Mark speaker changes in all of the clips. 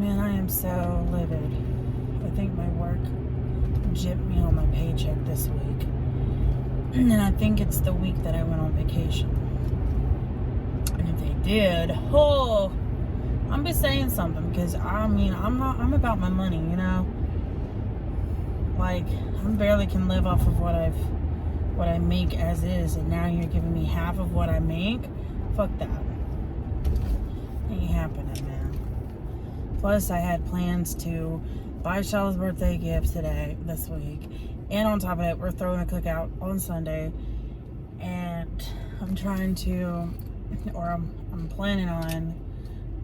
Speaker 1: Man, I am so livid. I think my work gypped me on my paycheck this week. And I think it's the week that I went on vacation. And if they did, I'm just saying something because I'm about my money, you know? Like, I barely can live off of what I make as is, and now you're giving me half of what I make? Fuck that. Ain't happening, man. Plus, I had plans to buy Shallow's birthday gifts this week. And on top of it, we're throwing a cookout on Sunday. And I'm planning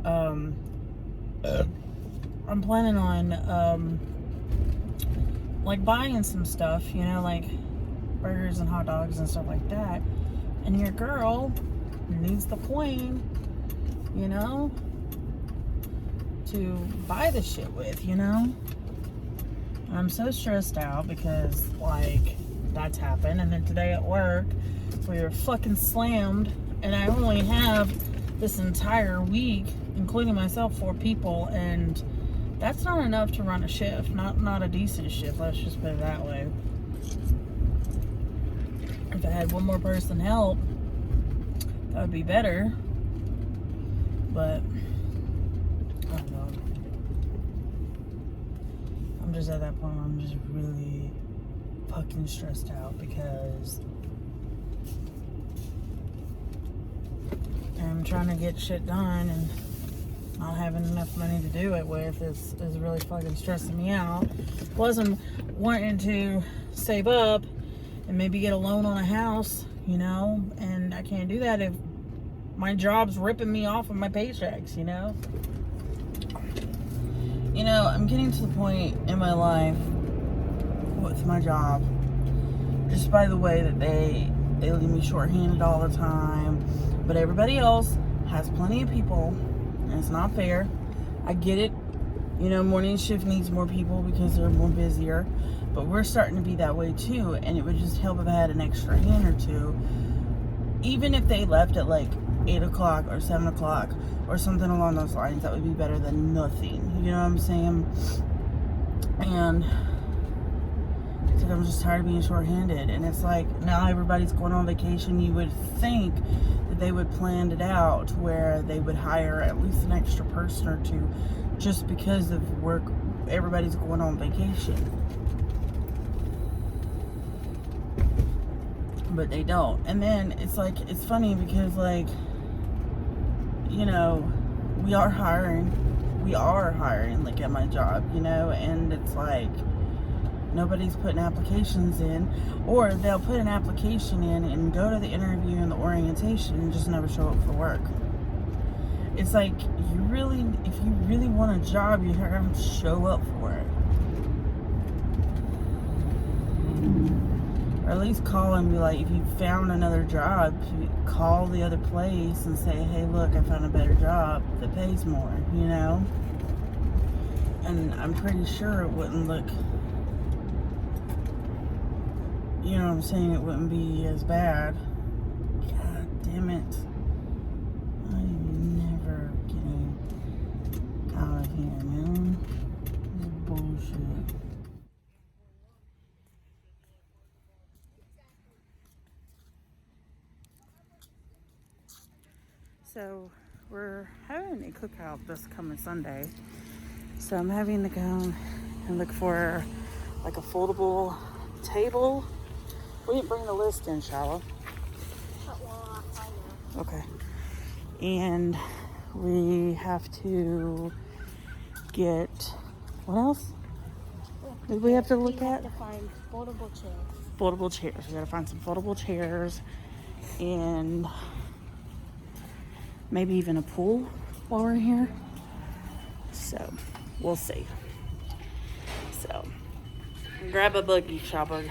Speaker 1: on, like buying some stuff, you know, like burgers and hot dogs and stuff like that. And your girl needs the coin, you know, to buy the shit with, you know. I'm so stressed out because, like, that's happened. And then today at work, we were fucking slammed. And I only have this entire week, including myself, 4 people. And that's not enough to run a shift. Not a decent shift, let's just put it that way. If I had one more person help, that would be better. But I don't know. I'm just at that point where I'm just really fucking stressed out because I'm trying to get shit done and not having enough money to do it with is really fucking stressing me out. Plus, I'm wanting to save up and maybe get a loan on a house, you know, and I can't do that if my job's ripping me off of my paychecks, you know. You know, I'm getting to the point in my life with my job, just by the way that they leave me shorthanded all the time, but everybody else has plenty of people, and it's not fair. I get it. You know, morning shift needs more people because they're more busier, but we're starting to be that way too, and it would just help if I had an extra hand or two, even if they left at like 8 o'clock or 7 o'clock or something along those lines. That would be better than nothing, you know what I'm saying? And it's like I'm just tired of being shorthanded, and it's like now everybody's going on vacation. You would think that they would plan it out where they would hire at least an extra person or two just because of work. Everybody's going on vacation, but they don't. And then it's like, it's funny because, like, you know, we are hiring like at my job, you know, and it's like nobody's putting applications in, or they'll put an application in and go to the interview and the orientation and just never show up for work. It's like, if you really want a job, you have to show up for it. Or at least call and be like, if you found another job, call the other place and say, hey, look, I found a better job that pays more, you know? And I'm pretty sure it wouldn't look, you know what I'm saying, it wouldn't be as bad. God damn it. I'm never getting out of here, man. This is bullshit. So we're having a cookout this coming Sunday. So I'm having to go and look for like a foldable table. We didn't bring the list in, Shallow.
Speaker 2: Well, I know.
Speaker 1: Okay. And we have to get, what else did we have to look at?
Speaker 2: We have to find foldable chairs.
Speaker 1: Foldable chairs. We gotta find some foldable chairs and maybe even a pool while we're here. So we'll see. So grab a buggy, shopper.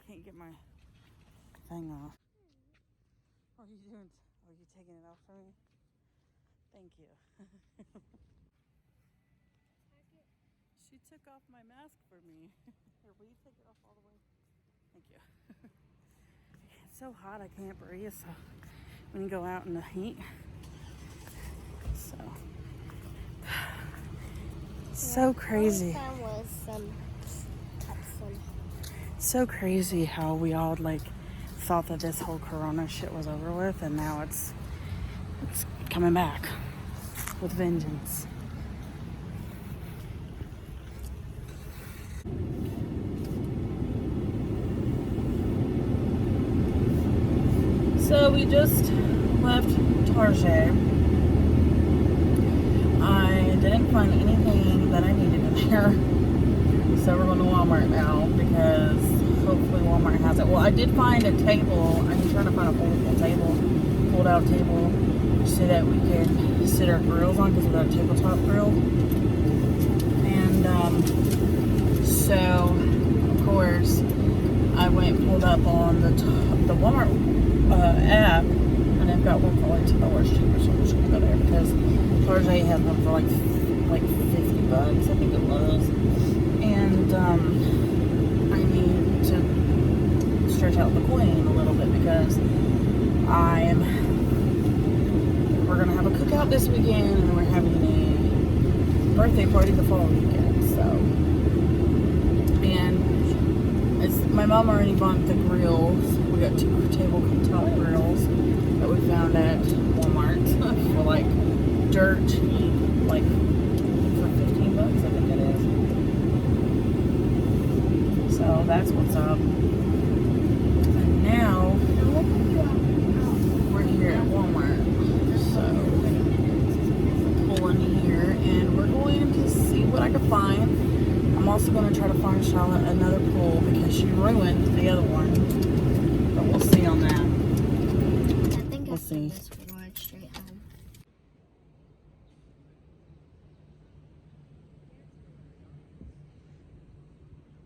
Speaker 1: can't get my thing off. What are you doing? Are you taking it off for me? Thank you. She took off my mask for me. Here, will you take it off all the way? Thank you. It's so hot I can't breathe, so when you go out in the heat. So crazy. So crazy how we all like thought that this whole corona shit was over with, and now it's coming back with vengeance. So we just left Target. I didn't find anything that I needed in there. So we're going to Walmart now because hopefully Walmart has it. Well, I did find a table. I'm trying to find a fold out table so that we can sit our grills on because we've got a tabletop grill. And so, of course, I went and pulled up on the Walmart app, and they've got one for like $2 cheaper, so I'm just gonna go there because Target had one for like $50, I think it was. And I need to stretch out the queen a little bit because we're gonna have a cookout this weekend, and we're having a birthday party the following weekend. So, and my mom already bought the grills. We got 2 tabletop grills that we found at Walmart for like dirt cheap, like for $15, I think it is. So that's what's up. And now we're here at Walmart. So pulling here, and we're going to see what I can find. I'm also going to try to find Charlotte another pool because she ruined the other one. But we'll see on that.
Speaker 2: I think
Speaker 1: we'll see.
Speaker 2: This we're going straight home.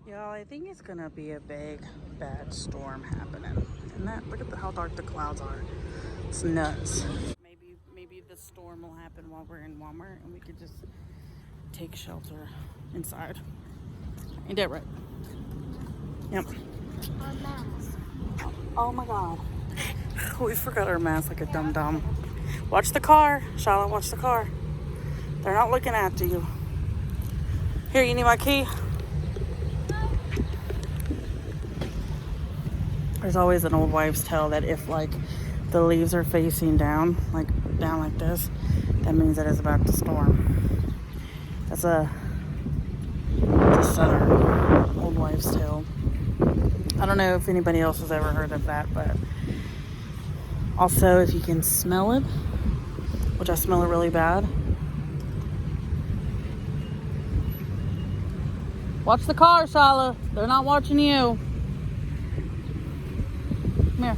Speaker 1: Y'all, I think it's gonna be a big, bad storm happening. And look at how dark the clouds are. It's nuts. Maybe the storm will happen while we're in Walmart, and we could just take shelter inside. Ain't that right? Yep.
Speaker 2: Our mask.
Speaker 1: Oh my God. We forgot our mask like a dum-dum. Watch the car. Charlotte, watch the car. They're not looking after you. Here, you need my key? There's always an old wives' tale that if like the leaves are facing down like this, that means that it's about to storm. That's a southern old wives' tale. I don't know if anybody else has ever heard of that, but also if you can smell it, which I smell it really bad. Watch the car, Shala. They're not watching you. Come here.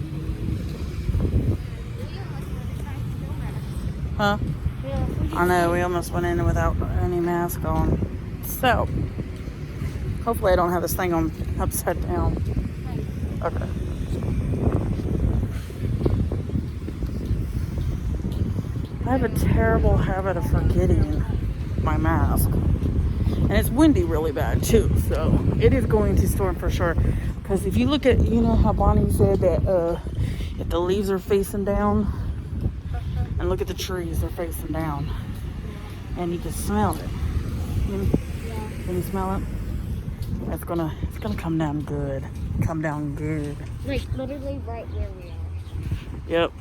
Speaker 1: Huh? I know, we almost went in without any mask on. So, hopefully I don't have this thing on upside down. Okay. I have a terrible habit of forgetting my mask. And it's windy really bad too, so it is going to storm for sure. Because if you look at, you know how Bonnie said that if the leaves are facing down, and look at the trees, they're facing down. And you can smell it. Can you smell it? It's gonna come down good. Come down good.
Speaker 2: Like literally right where we are.
Speaker 1: Yep.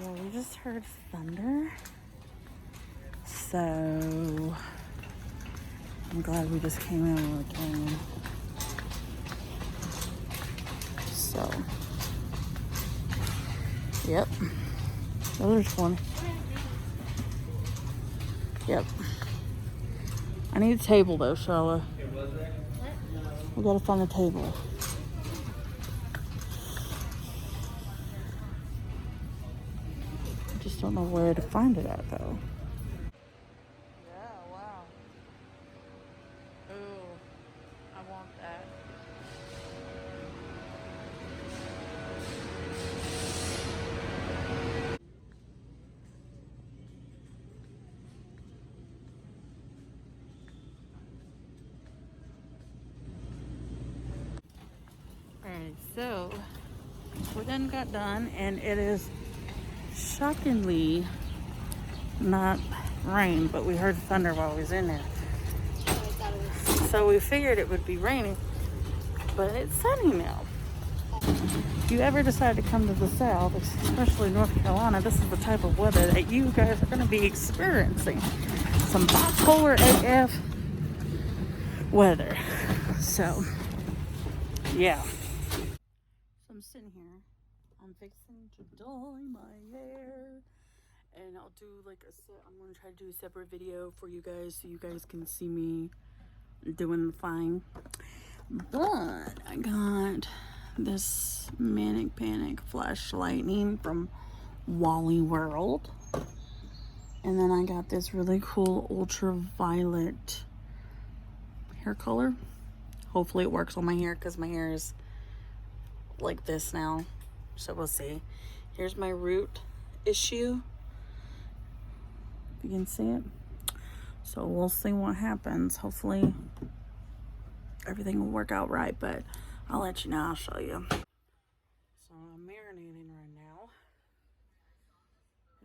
Speaker 1: Yeah, we just heard thunder. So I'm glad we just came in when we came. So, yep. Those are funny. Yep. I need a table though, Charlotte. We gotta find a table. I just don't know where to find it at though. Yeah, wow. Ooh, I want that. Okay, so we then got done, and it is shockingly not rain, but we heard thunder while we was in there. So we figured it would be raining, but it's sunny now. If you ever decide to come to the South, especially North Carolina, this is the type of weather that you guys are going to be experiencing. Some bipolar AF weather. So, yeah. So I'm sitting here. I'm fixing to dye my hair. And I'll do like I'm going to try to do a separate video for you guys so you guys can see me doing the thing. But I got this Manic Panic Flash Lightning from Wally World. And then I got this really cool ultraviolet hair color. Hopefully it works on my hair because my hair is like this now. So we'll see. Here's my root issue. You can see it. So we'll see what happens. Hopefully everything will work out right, but I'll let you know. I'll show you. So I'm marinating right now.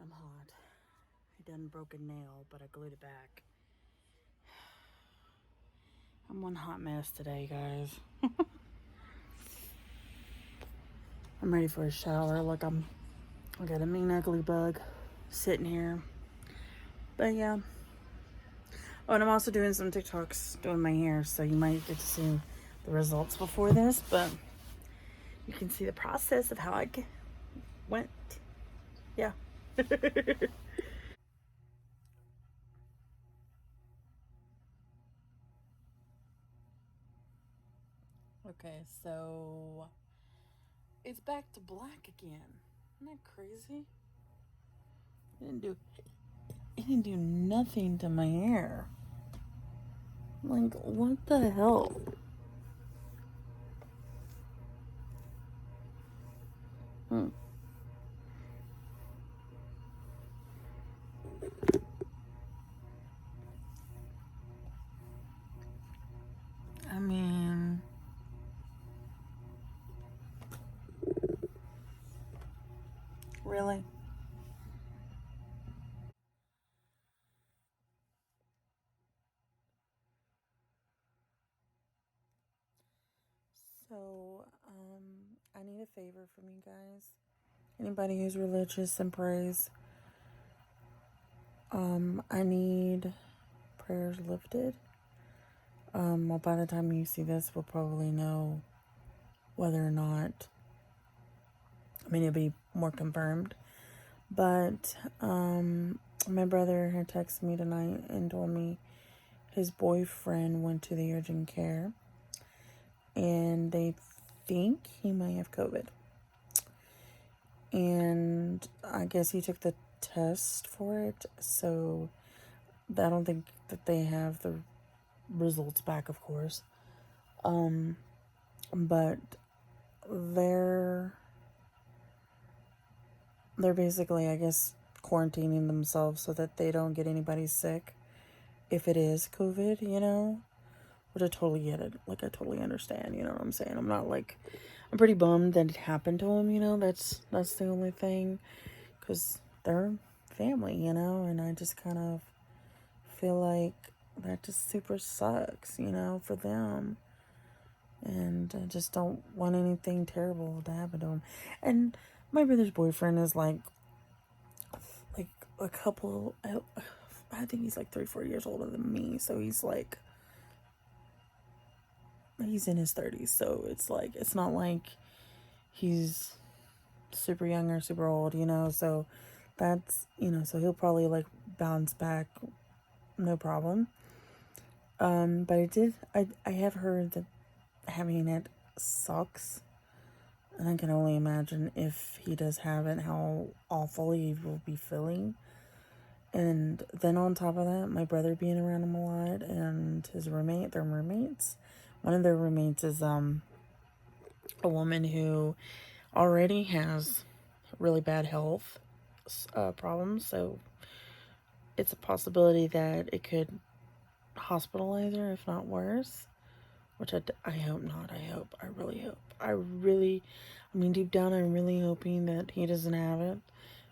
Speaker 1: I'm hot. I done broke a nail, but I glued it back. I'm one hot mess today, guys. I'm ready for a shower. Look, I got a mean ugly bug sitting here. But yeah. Oh, and I'm also doing some TikToks doing my hair, so you might get to see the results before this, but you can see the process of how I went. Yeah. Okay, so it's back to black again. Isn't that crazy? It didn't do nothing to my hair. Like, what the hell? Hmm. I mean, really? So, I need a favor from you guys. Anybody who's religious and prays, I need prayers lifted. Well, by the time you see this, we'll probably know whether or not, it'll be more confirmed. But, my brother had texted me tonight and told me his boyfriend went to the urgent care and they think he might have COVID. And I guess he took the test for it, so I don't think that they have the results back, of course. But they're basically, I guess, quarantining themselves so that they don't get anybody sick if it is COVID, Which I totally get it. Like, I totally understand, you know what I'm saying? I'm not like, I'm pretty bummed that it happened to him, That's the only thing. Because they're family, And I just kind of feel like that just super sucks, for them. And I just don't want anything terrible to happen to him. And my brother's boyfriend is like a couple, I think he's like 3-4 years older than me. So he's in his 30s. So it's like, it's not like he's super young or super old, So that's, so he'll probably like bounce back, no problem. But I have heard that having it sucks. And I can only imagine if he does have it, how awful he will be feeling. And then on top of that, my brother being around him a lot and his roommate, their roommates. One of their roommates is a woman who already has really bad health problems. So it's a possibility that it could hospitalize her, if not worse. which I hope not. I really hope. I mean, deep down, I'm really hoping that he doesn't have it.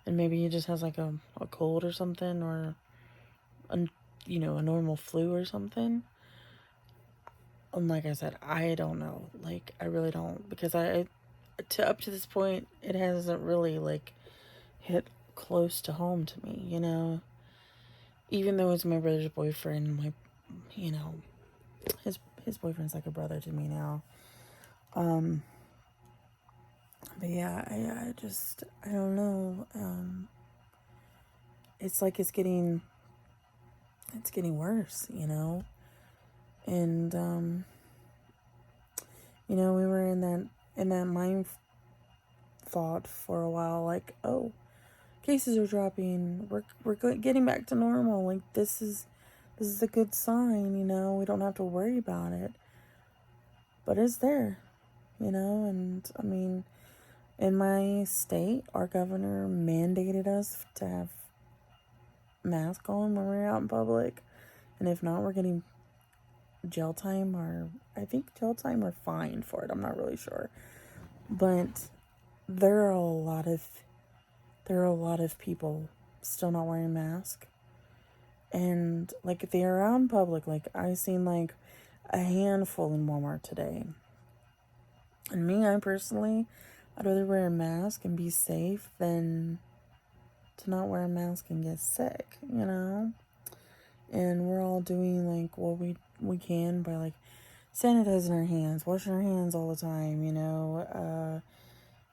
Speaker 1: And maybe he just has like a cold or something, or, a normal flu or something. And like I said, I don't know. Like, I really don't. Because up to this point, it hasn't really, like, hit close to home to me, Even though it's my brother's boyfriend, his boyfriend's like a brother to me now. But yeah, I don't know. It's like it's getting worse, And we were in that mind thought for a while, like, oh, cases are dropping. We're getting back to normal. Like, this is a good sign, We don't have to worry about it. But it's there, And I mean, in my state, our governor mandated us to have masks on when we're out in public, and if not, we're getting jail time, or I think jail time or fined for it. I'm not really sure, but there are a lot of people still not wearing masks, and like if they're out in public, like I seen like a handful in Walmart today, and me, I personally, I'd rather wear a mask and be safe than to not wear a mask and get sick, And we're all doing like what we can by like sanitizing our hands, washing our hands all the time,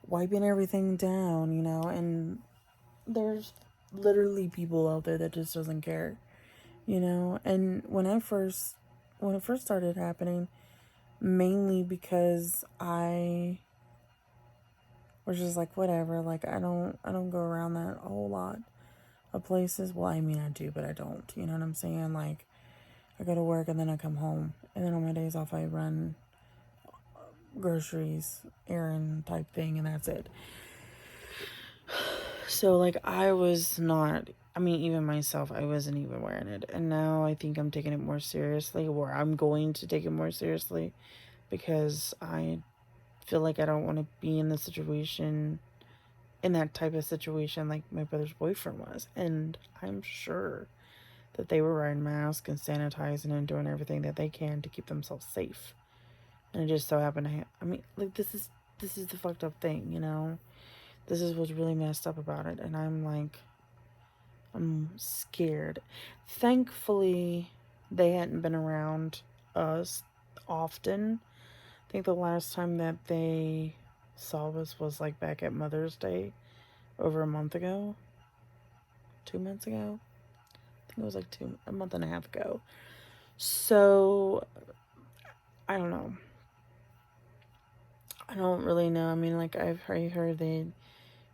Speaker 1: wiping everything down, and there's literally people out there that just doesn't care, And when it first started happening, mainly because I was just like, whatever, like I don't go around that a whole lot of places. Well, I mean, I do, but I don't, you know what I'm saying? Like, I go to work and then I come home, and then on my days off I run groceries, errand type thing, and that's it. So like even myself, I wasn't even wearing it, and now I think I'm taking it more seriously, or I'm going to take it more seriously, because I feel like I don't want to be in that type of situation like my brother's boyfriend was. And I'm sure that they were wearing masks and sanitizing and doing everything that they can to keep themselves safe. And it just so happened this is the fucked up thing, This is what's really messed up about it. And I'm scared. Thankfully, they hadn't been around us often. I think the last time that they saw us was like back at Mother's Day over a month ago. 2 months ago. I think it was like a month and a half ago. So I don't know. I don't really know. I mean, like, I've heard that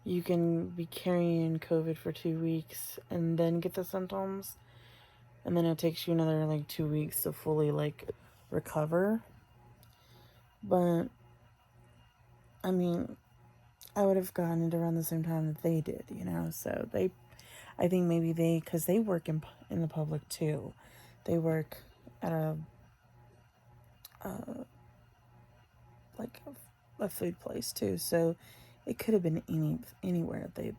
Speaker 1: you can be carrying COVID for 2 weeks and then get the symptoms, and then it takes you another like 2 weeks to fully like recover. But I mean, I would have gotten it around the same time that they did, So I think maybe because they work in the public too. They work at a food place too. So it could have been anywhere they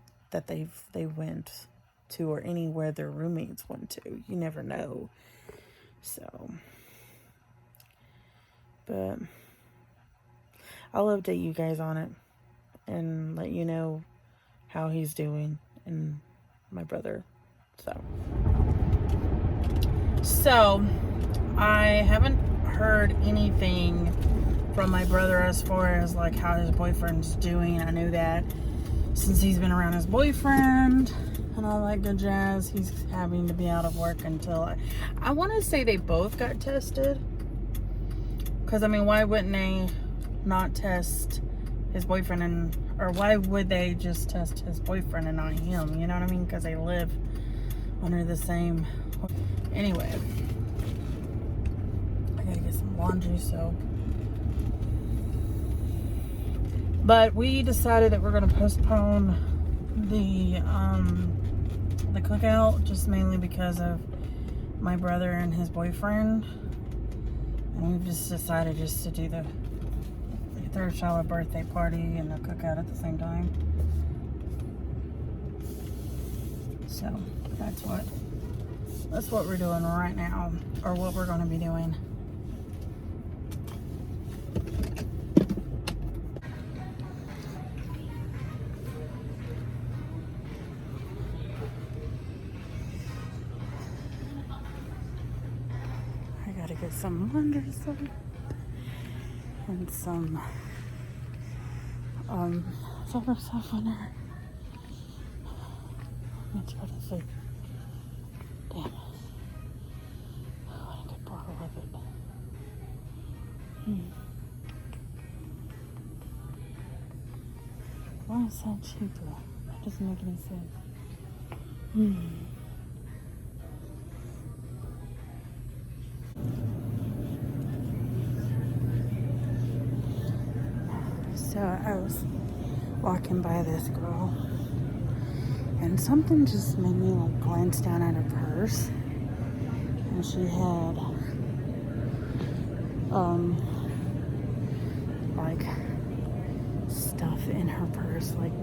Speaker 1: went to, or anywhere their roommates went to. You never know. So, but I'll update you guys on it and let you know how he's doing, and my brother. So I haven't heard anything from my brother as far as like how his boyfriend's doing. I knew that since he's been around his boyfriend and all that good jazz, he's having to be out of work until I want to say they both got tested. Because I mean, why wouldn't they not test his boyfriend, or why would they just test his boyfriend and not him? You know what I mean? Because they live under the same. Anyway, I gotta get some laundry, so. But we decided that we're gonna postpone the cookout, just mainly because of my brother and his boyfriend. And we've just decided just to do the third child birthday party and the cookout at the same time. So that's what we're doing right now, or what we're going to be doing. I gotta get some laundry soap and some summer stuff on there. Let's try to see. Damn. I want a good bottle of it. Why is that cheaper? That doesn't make any sense. So I was walking by this girl, and something just made me like glance down at her purse, and she had like stuff in her purse, like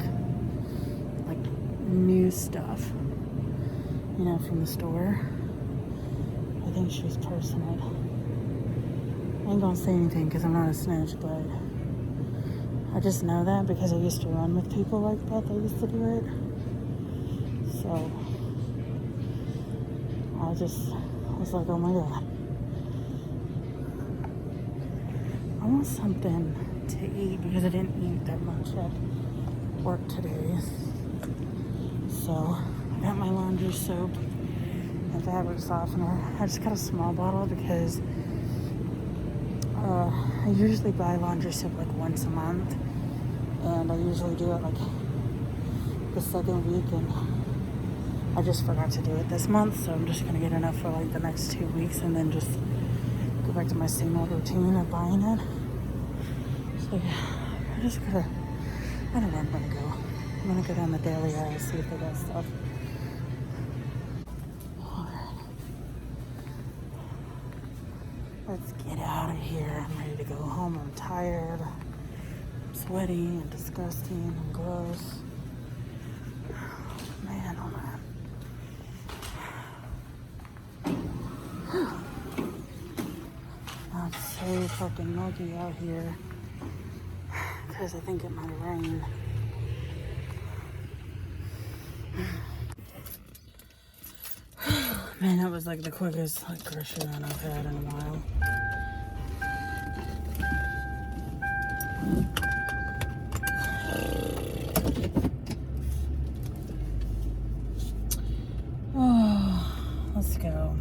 Speaker 1: new stuff, you know, from the store. I think she was pursing it. I ain't gonna say anything because I'm not a snitch, but I just know that because I used to run with people like that. They used to do it. So I was like, oh my God. I want something to eat because I didn't eat that much at work today. So I got my laundry soap and fabric softener. I just got a small bottle because I usually buy laundry soap like once a month, and I usually do it like the second week, and I just forgot to do it this month, so I'm just gonna get enough for like the next 2 weeks and then just go back to my same old routine of buying it. So yeah, I don't know where I'm gonna go. I'm gonna go down the daily aisle, see if they got stuff. Let's get out of here. I'm ready to go home. I'm tired. I'm sweaty and disgusting and gross. Man, oh man. It's so fucking muggy out here because I think it might rain. Man, that was like the quickest like grocery run I've had in a while. Oh, let's go.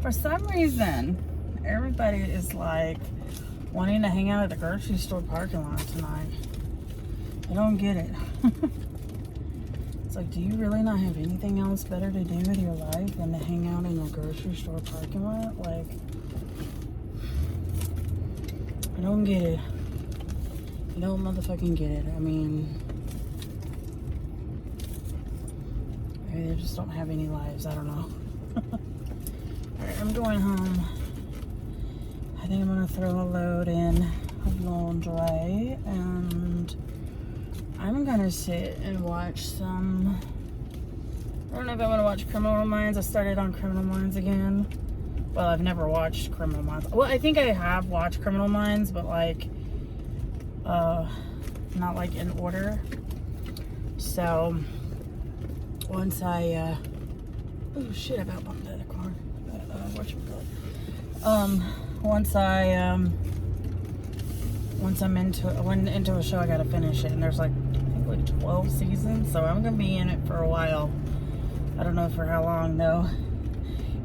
Speaker 1: For some reason, everybody is like wanting to hang out at the grocery store parking lot tonight. I don't get it. It's like, do you really not have anything else better to do with your life than to hang out in a grocery store parking lot? Like, I don't get it. I don't motherfucking get it. I mean, maybe they just don't have any lives. I don't know. Alright, I'm going home. I think I'm gonna throw a load in of laundry, and I'm gonna sit and watch some. I don't know if I want to watch Criminal Minds. I started on Criminal Minds again. Well, I've never watched Criminal Minds. Well, I think I have watched Criminal Minds, but like, not like in order. So once I, oh shit, I about bumped that car. Once I'm into a show, I gotta finish it, and there's like 12 seasons, so I'm gonna be in it for a while. I don't know for how long though.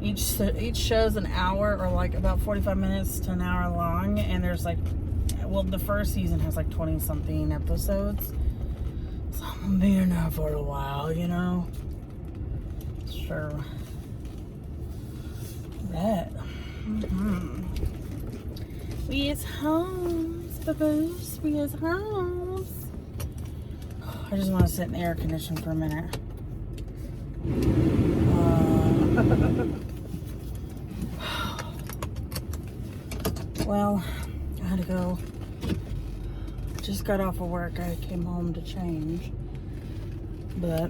Speaker 1: Each show's an hour, or like about 45 minutes to an hour long, and there's like, well, the first season has like 20 something episodes, so I'm gonna be in there for a while, you know. Sure. That. We is homes, baboos. We is homes. I just want to sit in the air conditioning for a minute. Well, I had to go. Just got off of work. I came home to change. But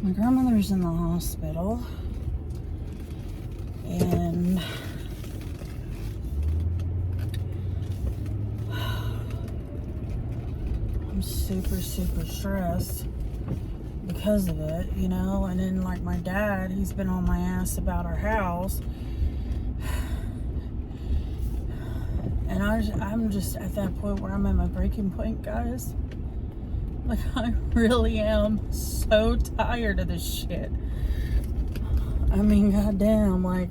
Speaker 1: my grandmother's in the hospital. And I'm super, super stressed because of it, you know. And then, like, my dad, he's been on my ass about our house. And I'm just at that point where I'm at my breaking point, guys. Like, I really am so tired of this shit. I mean, goddamn, like,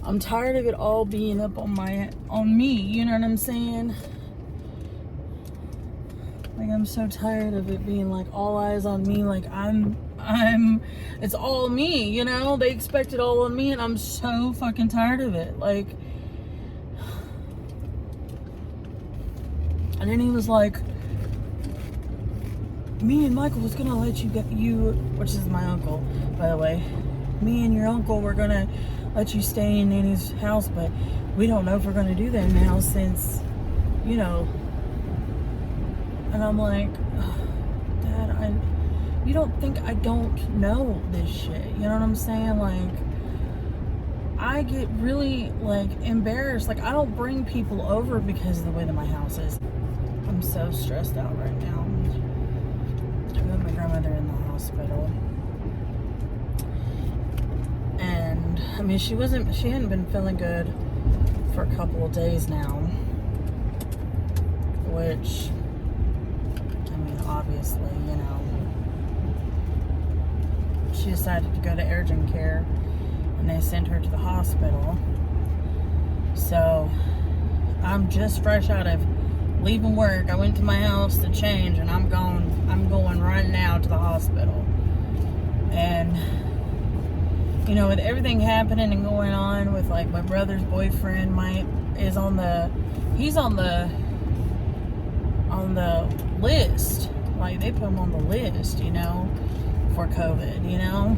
Speaker 1: I'm tired of it all being up on me, you know what I'm saying? Like, I'm so tired of it being, like, all eyes on me. Like, it's all me, you know? They expect it all on me, and I'm so fucking tired of it. Like, and then he was like, me and Michael was gonna let you, which is my uncle, by the way. Me and your uncle were gonna let you stay in Nanny's house, but we don't know if we're gonna do that now since, you know. And I'm like, Dad, you don't think I don't know this shit? You know what I'm saying? Like, I get really, like, embarrassed. Like, I don't bring people over because of the way that my house is. I'm so stressed out right now. I got my grandmother in the hospital. And, I mean, she hadn't been feeling good for a couple of days now. Which, I mean, obviously, you know. She decided to go to urgent care, and they sent her to the hospital. So, I'm just fresh out of leaving work. I went to my house to change, and I'm going right now to the hospital. And, you know, with everything happening and going on with, like, my brother's boyfriend, he's on the list. Like, they put him on the list, you know, for COVID, you know.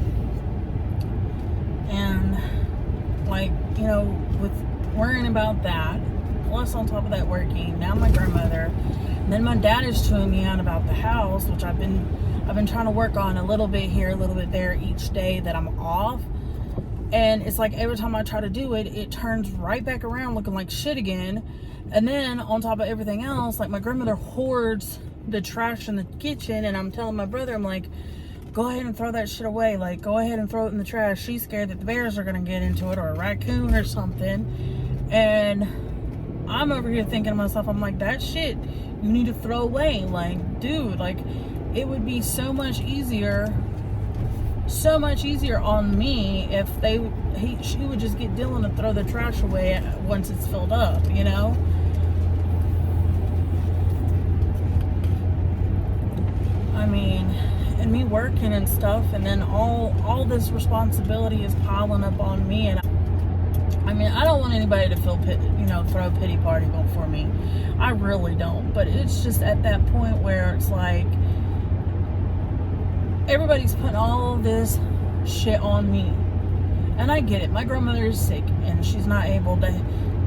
Speaker 1: And, like, you know, with worrying about that, plus on top of that working, now my grandmother, and then my dad is chewing me out about the house, which I've been trying to work on a little bit here, a little bit there each day that I'm off. And it's like every time I try to do it, it turns right back around looking like shit again. And then on top of everything else, like, my grandmother hoards the trash in the kitchen, and I'm telling my brother, I'm like, go ahead and throw that shit away. Like, go ahead and throw it in the trash. She's scared that the bears are going to get into it, or a raccoon or something. And I'm over here thinking to myself, I'm like, that shit you need to throw away. Like, dude, like, it would be so much easier on me if she would just get Dylan to throw the trash away once it's filled up, you know? I mean, and me working and stuff, and then all this responsibility is piling up on me. And I mean, I don't want anybody to feel throw a pity party for me. I really don't. But it's just at that point where it's like everybody's putting all this shit on me. And I get it. My grandmother is sick, and she's not able to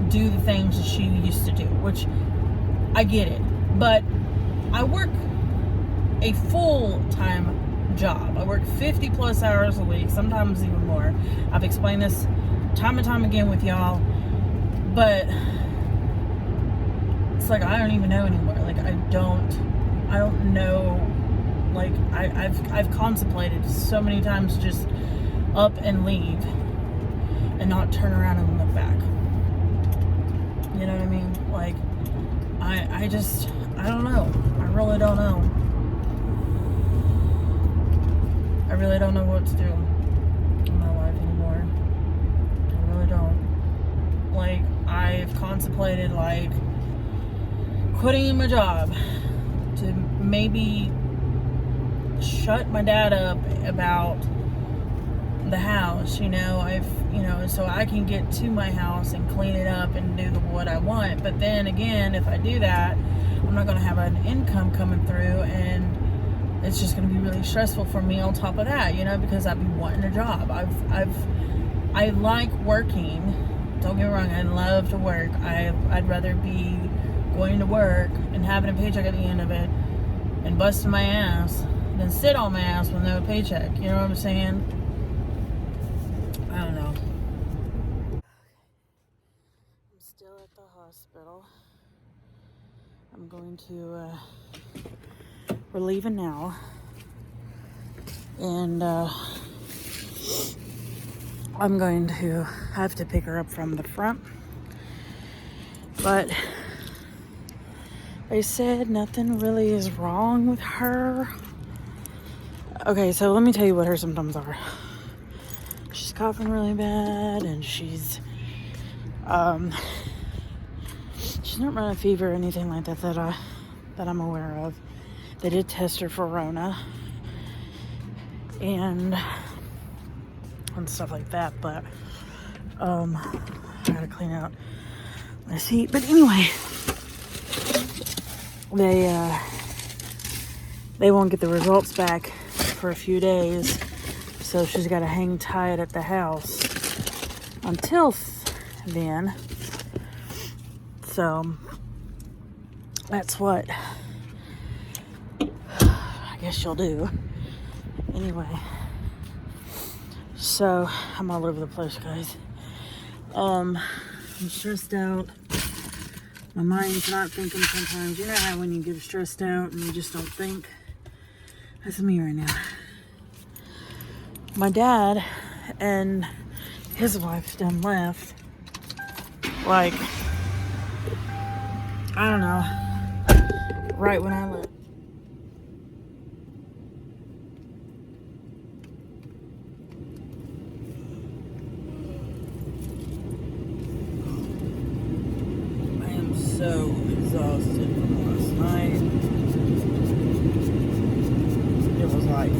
Speaker 1: do the things that she used to do, which I get it. But I work a full-time job. I work 50 plus hours a week, sometimes even more. I've explained this time and time again with y'all, but it's like I don't even know anymore. Like, I don't know. Like, I've contemplated so many times just up and leave and not turn around and look back. You know what I mean? Like, I don't know. I really don't know. I really don't know what to do in my life anymore. I really don't. Like, I've contemplated, like, quitting my job to maybe shut my dad up about the house, you know. So I can get to my house and clean it up and do what I want. But then again, if I do that, I'm not going to have an income coming through, and it's just going to be really stressful for me on top of that, you know, because I've been wanting a job. I like working, Don't get me wrong, I love to work. I'd rather be going to work and having a paycheck at the end of it and busting my ass than sit on my ass with no paycheck. You know what I'm saying? I don't know. I'm still at the hospital. I'm going to, we're leaving now. And, I'm going to have to pick her up from the front. But they said nothing really is wrong with her. Okay, so let me tell you what her symptoms are. She's coughing really bad, and she's not running a fever or anything like that that I'm aware of. They did test her for Rona and stuff like that, but I gotta clean out my seat. But anyway, they won't get the results back for a few days, so she's got to hang tight at the house until then. So that's what I guess she'll do. Anyway, so I'm all over the place, guys. I'm stressed out. My mind's not thinking sometimes. You know how when you get stressed out and you just don't think? That's me right now. My dad and his wife done left. Like, I don't know. Right when I left. So exhausted from last night. It was like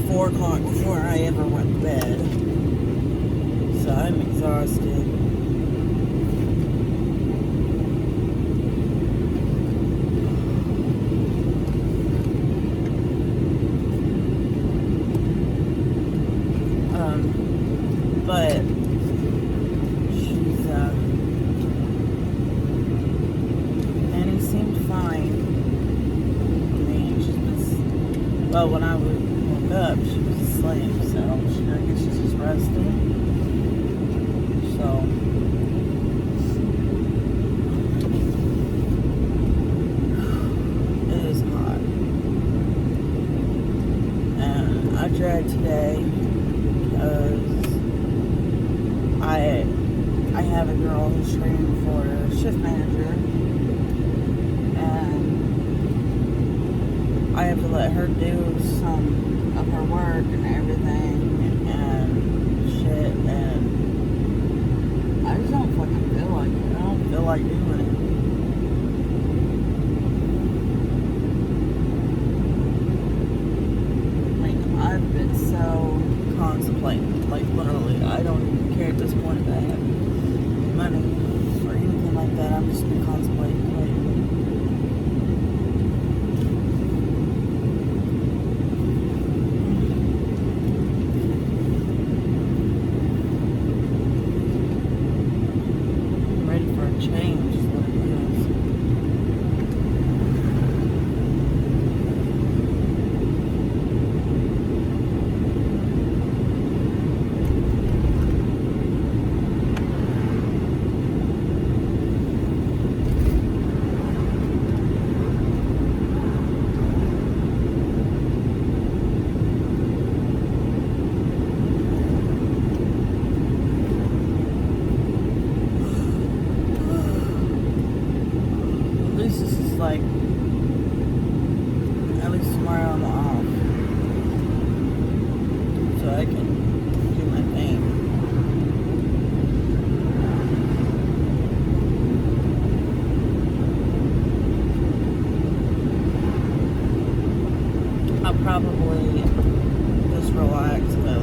Speaker 1: 4 o'clock before I ever went to bed. So I'm exhausted. But well, when I woke up, she was asleep, so I guess she's just resting. So, it is hot. And I dragged today because I have a girl who's training for a shift manager, and I have to let her do some of her work and everything and shit, and I just don't fucking feel like it. I don't feel like doing it. Like, I've been so contemplating, like literally, I don't even care at this point if I have money or anything like that. I've just been contemplating. Change is what it is. Like, at least tomorrow I'm off, so I can do my thing. I'll probably just relax, but